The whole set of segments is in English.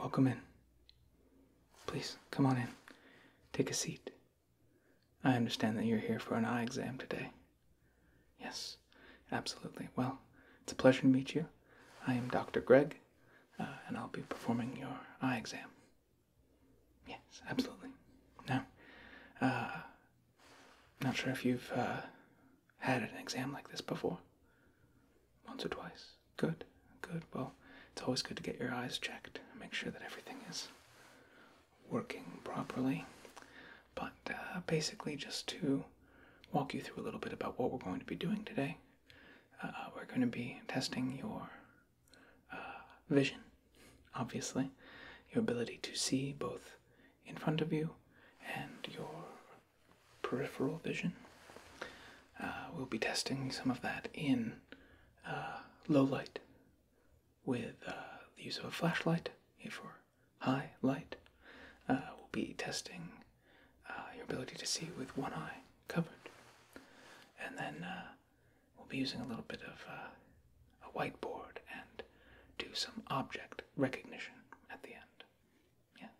welcome in. Please, come on in. Take a seat. I understand that you're here for an eye exam today. Yes, absolutely. Well, it's a pleasure to meet you. I am Dr. Greg, and I'll be performing your eye exam. Yes, absolutely. Now, not sure if you've had an exam like this before. Once or twice. Good, good. Well, it's always good to get your eyes checked. Make sure that everything is working properly. But basically, just to walk you through a little bit about what we're going to be doing today, we're going to be testing your vision, obviously, your ability to see both in front of you and your peripheral vision. We'll be testing some of that in low light with the use of a flashlight for high light. We'll be testing your ability to see with one eye covered. And then we'll be using a little bit of a whiteboard and do some object recognition at the end. Yes.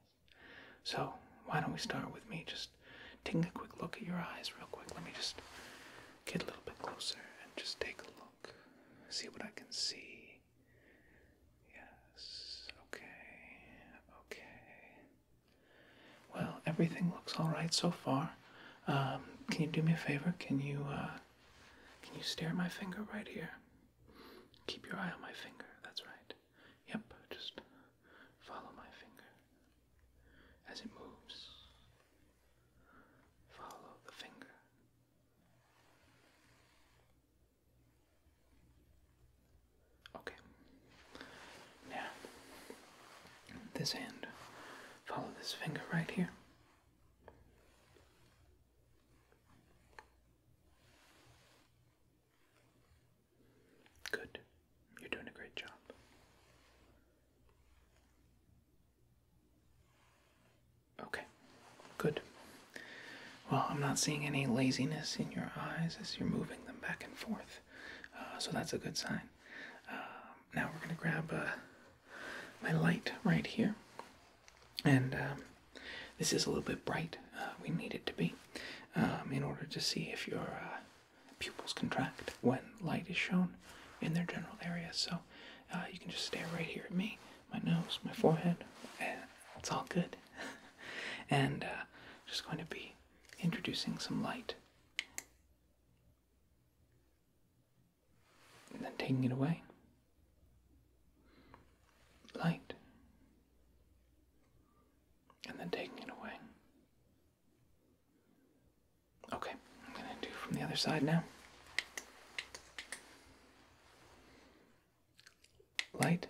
So why don't we start with me just taking a quick look at your eyes real quick. Let me just get a little bit closer and just take a look. See what I can see. Yes. Okay. Well, everything looks all right so far. Can you do me a favor? Can you stare at my finger right here? Keep your eye on my finger. That's right. Yep. Just follow my finger as it moves. Follow the finger. Okay. Now, this hand. Follow this finger right here. Good. You're doing a great job. Okay. Good. Well, I'm not seeing any laziness in your eyes as you're moving them back and forth. So that's a good sign. Now we're going to grab my light right here. And this is a little bit bright. We need it to be in order to see if your pupils contract when light is shown in their general area. So you can just stare right here at me, my nose, my forehead, and it's all good. And just going to be introducing some light. And then taking it away. Light. And then taking it away. Okay, I'm going to do from the other side now. Light.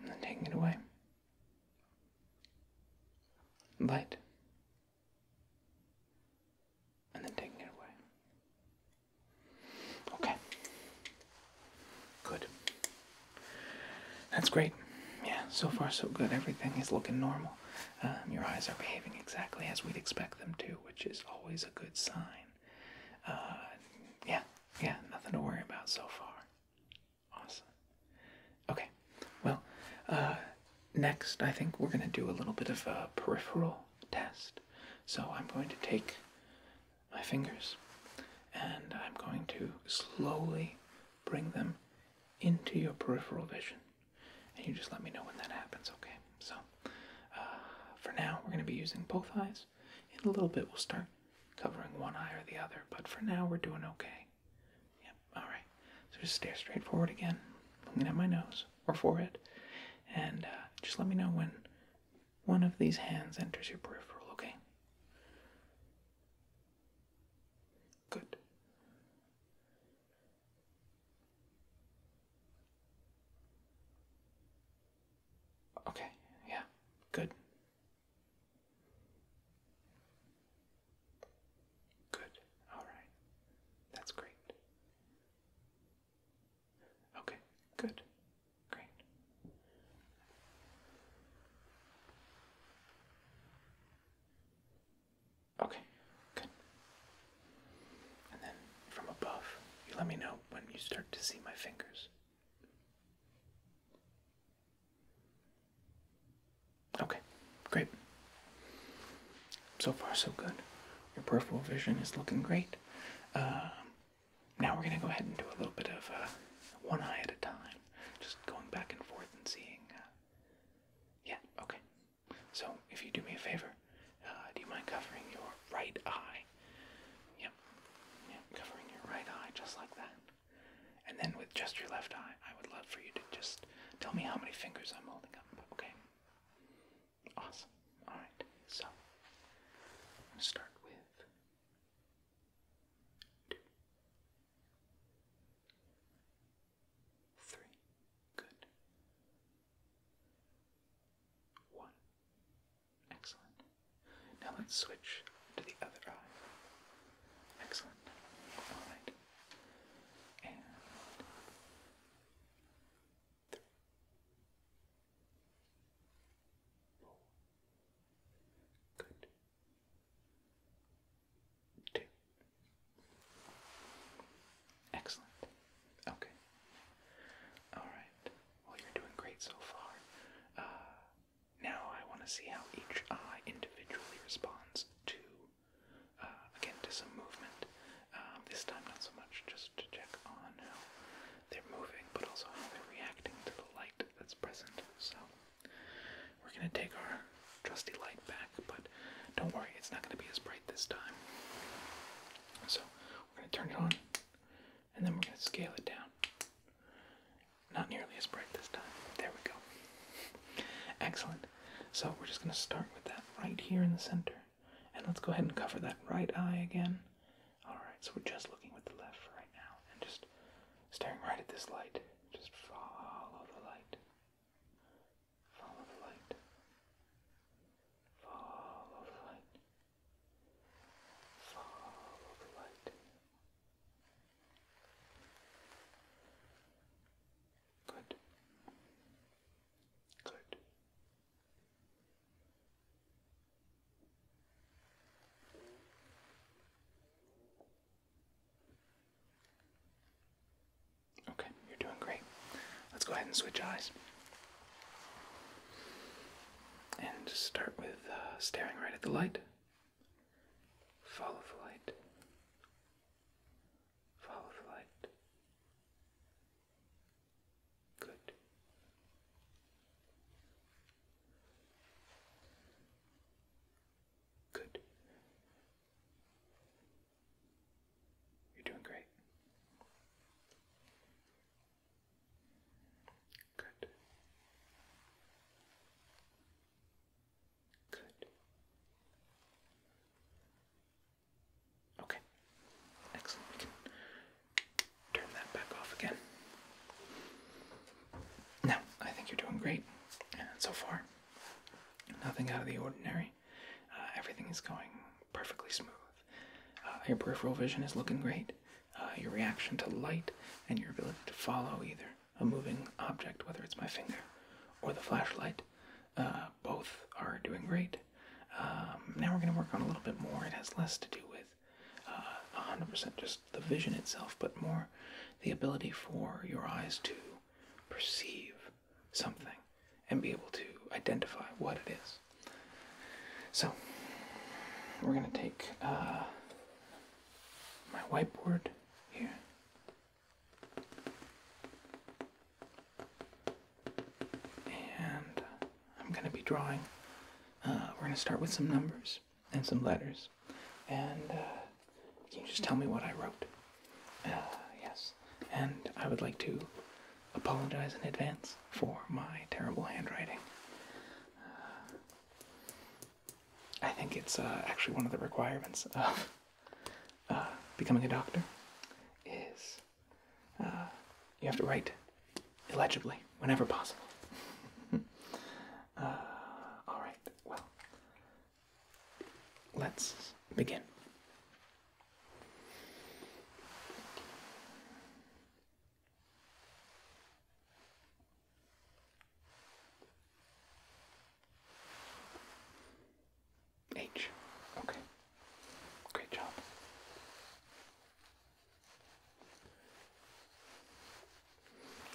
And then taking it away. Light. And then taking it away. Okay. Good. That's great. Yeah, so far so good. Everything is looking normal. Your eyes are behaving exactly as we'd expect them to, which is always a good sign. Yeah, nothing to worry about so far. Awesome. Okay, well, next I think we're going to do a little bit of a peripheral test. So I'm going to take my fingers and I'm going to slowly bring them into your peripheral vision. And you just let me know when that happens, okay? So, for now, we're going to be using both eyes. In a little bit, we'll start covering one eye or the other, but for now, we're doing okay. Yep, alright. So just stare straight forward again, looking at my nose or forehead, and just let me know when one of these hands enters your peripheral, okay? Good. Okay, yeah, good. Good, alright. That's great. Okay, good. Great. Okay, good. And then from above, you let me know when you start to see my fingers. Great. So far, so good. Your peripheral vision is looking great. Now we're going to go ahead and do a little bit of one eye at a time. Just going back and forth and seeing. Yeah, okay. So, if you do me a favor, do you mind covering your right eye? Yep. Yep, covering your right eye just like that. And then with just your left eye, I would love for you to just tell me how many fingers I'm holding up, okay? Awesome. Alright, so I'm going to start with 2, 3. Good. 1. Excellent. Now let's switch to the other eye. Excellent. Alright. And 3, 4. Good. 2. Excellent. Okay. Alright. Well, you're doing great so far. Now I want to see how each eye individually responds to, again, to some movement. This time not so much just to check on how they're moving, but also how they're reacting to the light that's present. So, we're going to take our trusty light back, but don't worry, it's not going to be as bright this time. So, we're going to turn it on, and then we're going to scale it down. Not nearly as bright this time. There we go. Excellent. So we're just going to start with that right here in the center. And let's go ahead and cover that right eye again. Alright, so we're just looking with the left for right now. And just staring right at this light. Just follow the light. Follow the light. Follow the light. Follow the light. Good. Good. Okay, you're doing great. Let's go ahead and switch eyes. And just start with staring right at the light. Follow the light. Follow the light. Good. Good. You're doing great. Good. Good. Okay. Excellent. We can turn that back off again. Now, I think you're doing great. And so far, nothing out of the ordinary. Everything is going perfectly smooth. Your peripheral vision is looking great. Your reaction to light and your ability to follow either a moving object, whether it's my finger or the flashlight, both are doing great. Now we're going to work on a little bit more. It has less to do with 100% just the vision itself, but more the ability for your eyes to perceive something and be able to identify what it is. So, we're going to take my whiteboard here. And I'm going to be drawing. We're going to start with some numbers and some letters. And can you just tell me what I wrote? Yes. And I would like to apologize in advance for my terrible handwriting. I think it's actually one of the requirements of becoming a doctor is you have to write illegibly whenever possible. Alright, well, let's begin. H. Okay. Great job.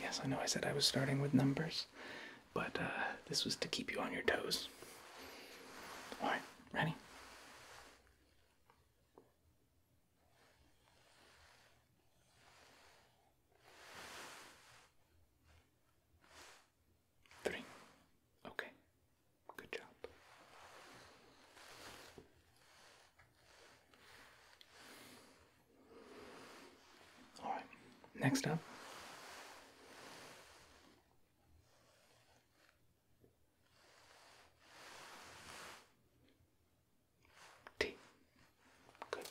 Yes, I know I said I was starting with numbers, but this was to keep you on your toes. Alright, ready? Three. Okay. Good job. Alright, next up. T. Good.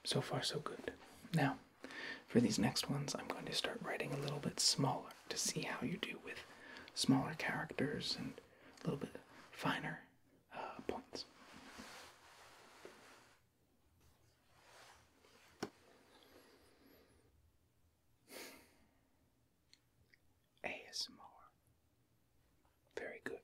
So far, so good. Now, for these next ones, I'm going to start writing a little bit smaller to see how you do with smaller characters and a little bit finer points. ASMR. Very good.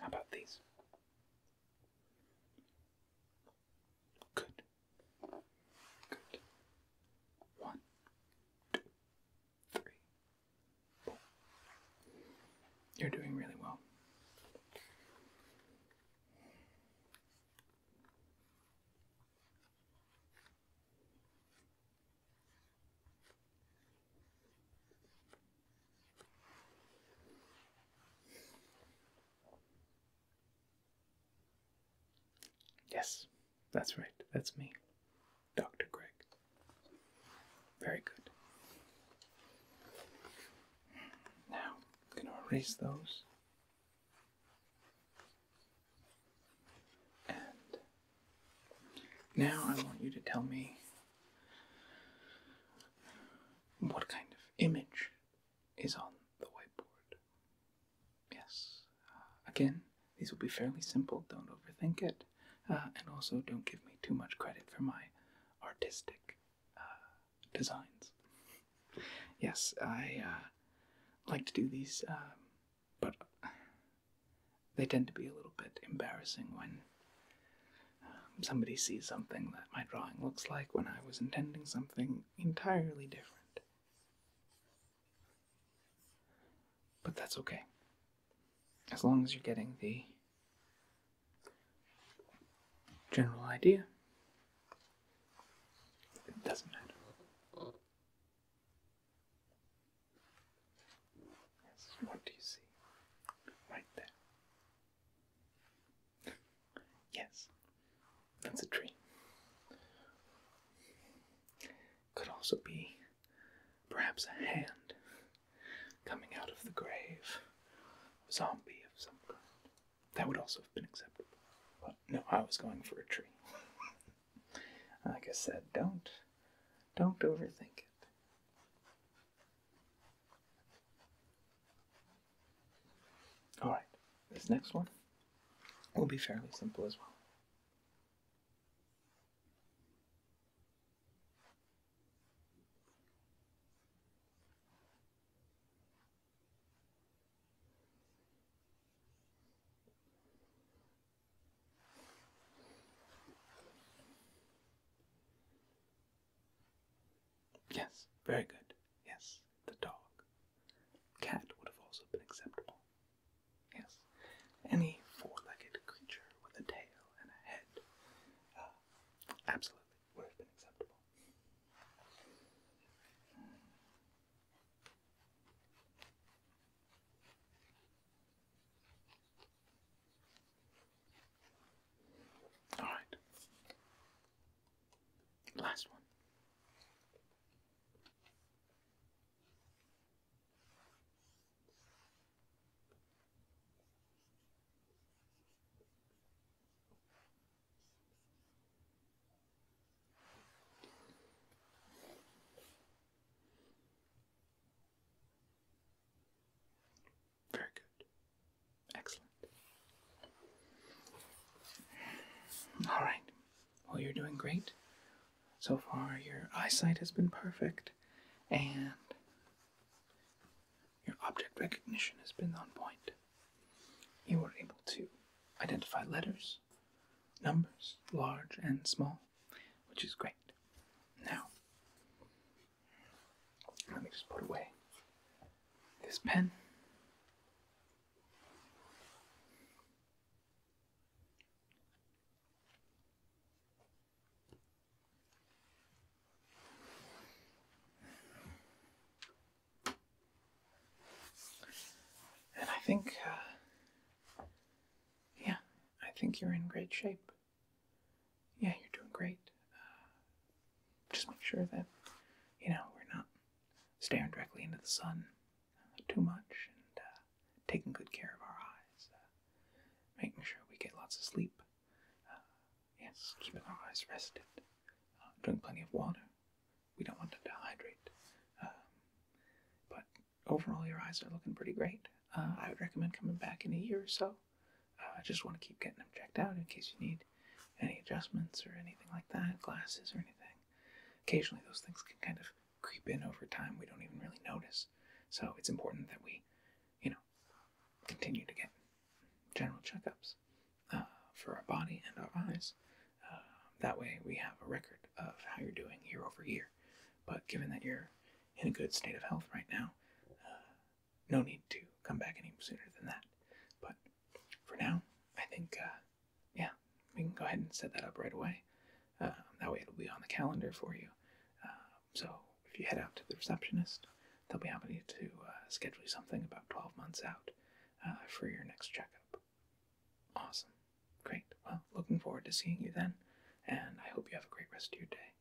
How about these? Good. Good. 1, 2, 3, 4. You're doing really well. Yes, that's right. That's me, Dr. Greg. Very good. Now, I'm going to erase those. And now I want you to tell me what kind of image is on the whiteboard. Yes. Again, these will be fairly simple. Don't overthink it. And also, don't give me too much credit for my artistic designs. Yes, I like to do these, but they tend to be a little bit embarrassing when somebody sees something that my drawing looks like when I was intending something entirely different. But that's okay. As long as you're getting the general idea, it doesn't matter. Yes, what do you see? Right there. Yes, that's a tree. Could also be perhaps a hand coming out of the grave. A zombie of some kind. That would also have been acceptable. But no, I was going for a tree. Like I said, don't overthink it. Alright, this next one will be fairly simple as well. Yes, very good. Yes, the dog. Cat would have also been acceptable. Yes, any four-legged creature with a tail and a head absolutely would have been acceptable. Alright. Last one. Very good. Excellent. Alright. Well, you're doing great. So far, your eyesight has been perfect, and your object recognition has been on point. You were able to identify letters, numbers, large and small, which is great. Now, let me just put away this pen. And I think, yeah, I think you're in great shape. Yeah, you're doing great. Just make sure that, we're not staring directly into the sun too much, and taking good care of our eyes. Making sure we get lots of sleep. Yes, keeping our eyes rested. Drink plenty of water. We don't want to dehydrate. But overall, your eyes are looking pretty great. I would recommend coming back in a year or so. I just want to keep getting them checked out in case you need any adjustments or anything like that, glasses or anything. Occasionally, those things can kind of creep in over time. We don't even really notice. So it's important that we, continue to get general checkups for our body and our eyes. That way we have a record of how you're doing year over year. But given that you're in a good state of health right now, no need to come back any sooner than that. But for now, I think, we can go ahead and set that up right away. That way it'll be on the calendar for you. So if you head out to the receptionist, they'll be happy to schedule you something about 12 months out for your next checkup. Awesome. Great. Well, looking forward to seeing you then, and I hope you have a great rest of your day.